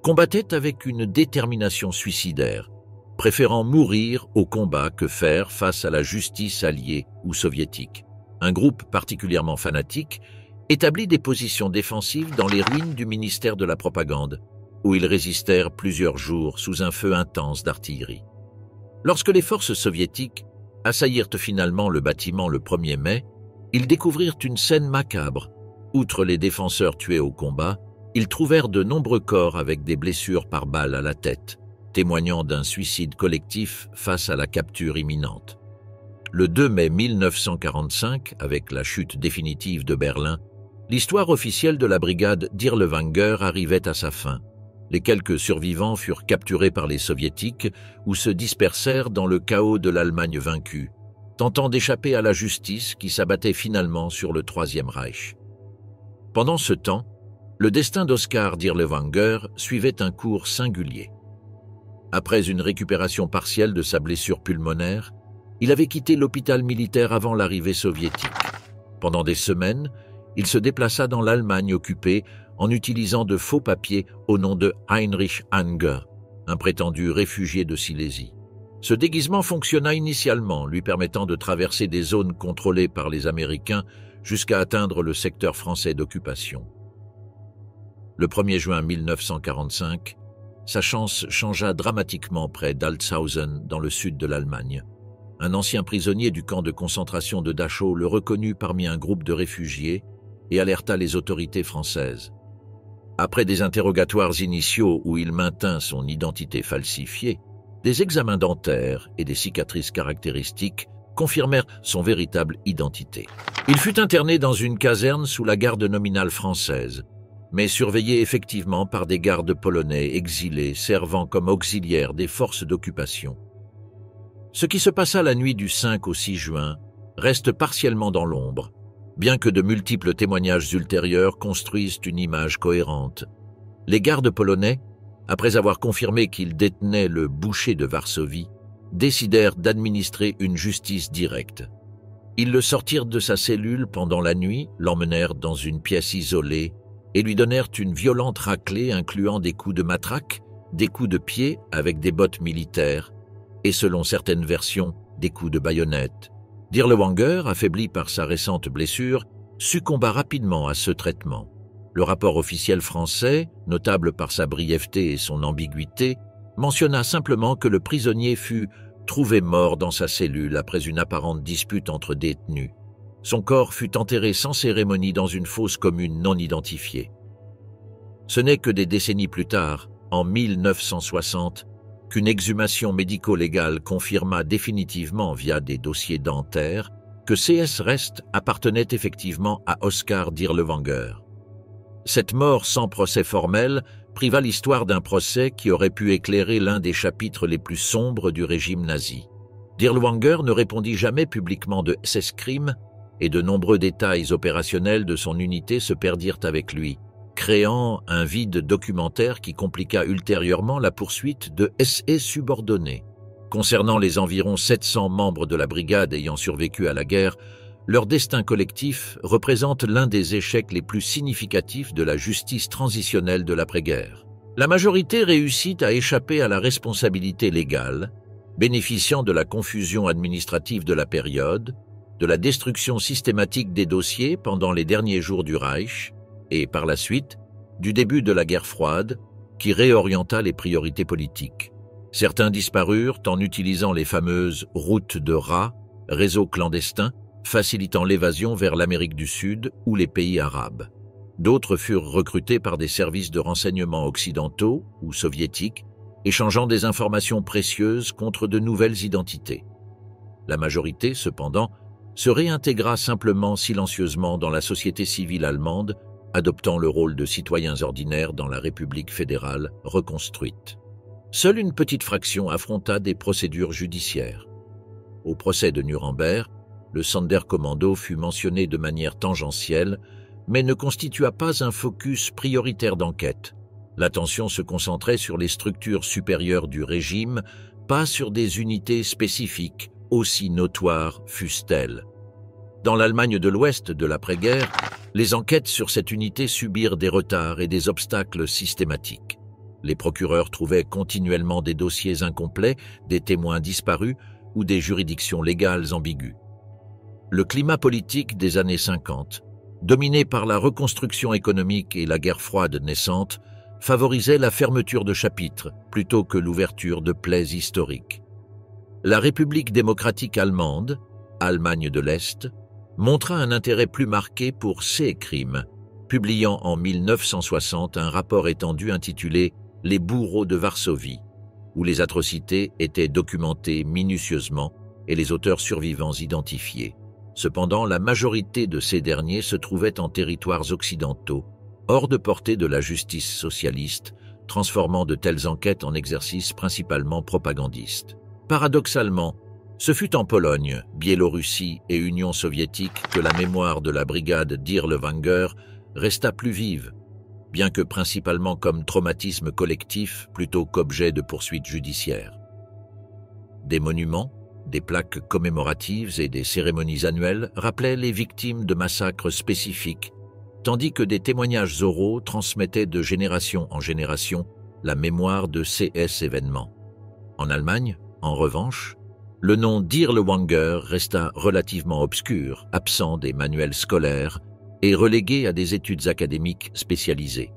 combattaient avec une détermination suicidaire, préférant mourir au combat que faire face à la justice alliée ou soviétique. Un groupe particulièrement fanatique établit des positions défensives dans les ruines du ministère de la Propagande, où ils résistèrent plusieurs jours sous un feu intense d'artillerie. Lorsque les forces soviétiques assaillirent finalement le bâtiment le 1er mai, ils découvrirent une scène macabre. Outre les défenseurs tués au combat, ils trouvèrent de nombreux corps avec des blessures par balles à la tête, témoignant d'un suicide collectif face à la capture imminente. Le 2 mai 1945, avec la chute définitive de Berlin, l'histoire officielle de la brigade Dirlewanger arrivait à sa fin. Les quelques survivants furent capturés par les soviétiques ou se dispersèrent dans le chaos de l'Allemagne vaincue, tentant d'échapper à la justice qui s'abattait finalement sur le Troisième Reich. Pendant ce temps, le destin d'Oskar Dirlewanger suivait un cours singulier. Après une récupération partielle de sa blessure pulmonaire, il avait quitté l'hôpital militaire avant l'arrivée soviétique. Pendant des semaines, il se déplaça dans l'Allemagne occupée en utilisant de faux papiers au nom de Heinrich Anger, un prétendu réfugié de Silésie. Ce déguisement fonctionna initialement, lui permettant de traverser des zones contrôlées par les Américains jusqu'à atteindre le secteur français d'occupation. Le 1er juin 1945, sa chance changea dramatiquement près d'Altshausen, dans le sud de l'Allemagne. Un ancien prisonnier du camp de concentration de Dachau le reconnut parmi un groupe de réfugiés et alerta les autorités françaises. Après des interrogatoires initiaux où il maintint son identité falsifiée, des examens dentaires et des cicatrices caractéristiques confirmèrent son véritable identité. Il fut interné dans une caserne sous la garde nominale française, mais surveillé effectivement par des gardes polonais exilés servant comme auxiliaires des forces d'occupation. Ce qui se passa la nuit du 5 au 6 juin reste partiellement dans l'ombre, bien que de multiples témoignages ultérieurs construisent une image cohérente. Les gardes polonais, après avoir confirmé qu'ils détenaient le boucher de Varsovie, décidèrent d'administrer une justice directe. Ils le sortirent de sa cellule pendant la nuit, l'emmenèrent dans une pièce isolée et lui donnèrent une violente raclée incluant des coups de matraque, des coups de pied avec des bottes militaires et, selon certaines versions, des coups de baïonnette. Dirlewanger, affaibli par sa récente blessure, succomba rapidement à ce traitement. Le rapport officiel français, notable par sa brièveté et son ambiguïté, mentionna simplement que le prisonnier fut trouvé mort dans sa cellule après une apparente dispute entre détenus. Son corps fut enterré sans cérémonie dans une fosse commune non identifiée. Ce n'est que des décennies plus tard, en 1960, qu'une exhumation médico-légale confirma définitivement via des dossiers dentaires que CS Rest appartenait effectivement à Oskar Dirlewanger. Cette mort sans procès formel priva l'histoire d'un procès qui aurait pu éclairer l'un des chapitres les plus sombres du régime nazi. Dirlewanger ne répondit jamais publiquement de SS-crimes et de nombreux détails opérationnels de son unité se perdirent avec lui, créant un vide documentaire qui compliqua ultérieurement la poursuite de SS subordonnés. Concernant les environ 700 membres de la brigade ayant survécu à la guerre, leur destin collectif représente l'un des échecs les plus significatifs de la justice transitionnelle de l'après-guerre. La majorité réussit à échapper à la responsabilité légale, bénéficiant de la confusion administrative de la période, de la destruction systématique des dossiers pendant les derniers jours du Reich et, par la suite, du début de la guerre froide qui réorienta les priorités politiques. Certains disparurent en utilisant les fameuses routes de rats, réseaux clandestins, facilitant l'évasion vers l'Amérique du Sud ou les pays arabes. D'autres furent recrutés par des services de renseignement occidentaux ou soviétiques échangeant des informations précieuses contre de nouvelles identités. La majorité, cependant, se réintégra simplement silencieusement dans la société civile allemande, adoptant le rôle de citoyens ordinaires dans la République fédérale reconstruite. Seule une petite fraction affronta des procédures judiciaires. Au procès de Nuremberg, le Sonderkommando fut mentionné de manière tangentielle, mais ne constitua pas un focus prioritaire d'enquête. L'attention se concentrait sur les structures supérieures du régime, pas sur des unités spécifiques, aussi notoires fussent-elles. Dans l'Allemagne de l'Ouest de l'après-guerre, les enquêtes sur cette unité subirent des retards et des obstacles systématiques. Les procureurs trouvaient continuellement des dossiers incomplets, des témoins disparus ou des juridictions légales ambiguës. Le climat politique des années 50, dominé par la reconstruction économique et la guerre froide naissante, favorisait la fermeture de chapitres plutôt que l'ouverture de plaies historiques. La République démocratique allemande, Allemagne de l'Est, montra un intérêt plus marqué pour ces crimes, publiant en 1960 un rapport étendu intitulé « Les bourreaux de Varsovie », où les atrocités étaient documentées minutieusement et les auteurs survivants identifiés. Cependant, la majorité de ces derniers se trouvaient en territoires occidentaux, hors de portée de la justice socialiste, transformant de telles enquêtes en exercices principalement propagandistes. Paradoxalement, ce fut en Pologne, Biélorussie et Union soviétique que la mémoire de la brigade Dirlewanger resta plus vive, bien que principalement comme traumatisme collectif plutôt qu'objet de poursuites judiciaires. Des monuments, des plaques commémoratives et des cérémonies annuelles rappelaient les victimes de massacres spécifiques, tandis que des témoignages oraux transmettaient de génération en génération la mémoire de ces événements. En Allemagne, en revanche, le nom Dirlewanger resta relativement obscur, absent des manuels scolaires et relégué à des études académiques spécialisées.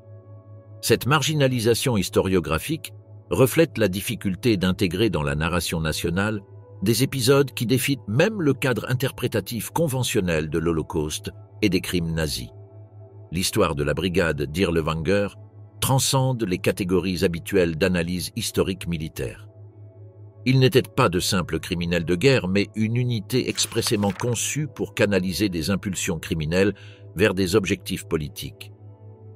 Cette marginalisation historiographique reflète la difficulté d'intégrer dans la narration nationale des épisodes qui défient même le cadre interprétatif conventionnel de l'Holocauste et des crimes nazis. L'histoire de la brigade Dirlewanger transcende les catégories habituelles d'analyse historique militaire. Ils n'étaient pas de simples criminels de guerre, mais une unité expressément conçue pour canaliser des impulsions criminelles vers des objectifs politiques.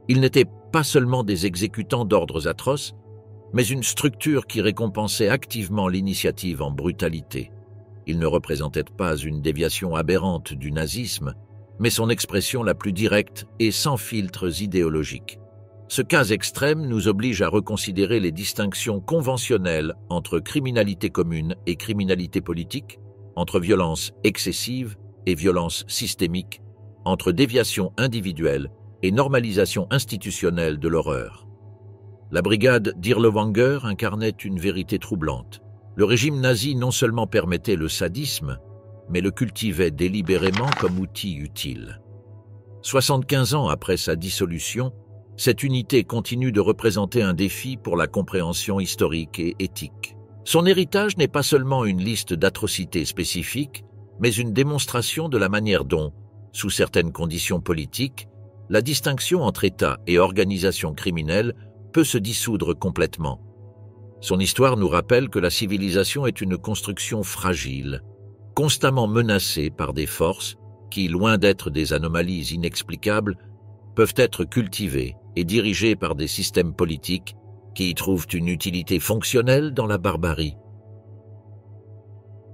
Ils n'étaient pas seulement des exécutants d'ordres atroces, mais une structure qui récompensait activement l'initiative en brutalité. Ils ne représentaient pas une déviation aberrante du nazisme, mais son expression la plus directe et sans filtres idéologiques. Ce cas extrême nous oblige à reconsidérer les distinctions conventionnelles entre criminalité commune et criminalité politique, entre violence excessive et violence systémique, entre déviation individuelle et normalisation institutionnelle de l'horreur. La brigade Dirlewanger incarnait une vérité troublante. Le régime nazi non seulement permettait le sadisme, mais le cultivait délibérément comme outil utile. 75 ans après sa dissolution, cette unité continue de représenter un défi pour la compréhension historique et éthique. Son héritage n'est pas seulement une liste d'atrocités spécifiques, mais une démonstration de la manière dont, sous certaines conditions politiques, la distinction entre État et organisation criminelle peut se dissoudre complètement. Son histoire nous rappelle que la civilisation est une construction fragile, constamment menacée par des forces qui, loin d'être des anomalies inexplicables, peuvent être cultivées et dirigées par des systèmes politiques qui y trouvent une utilité fonctionnelle dans la barbarie.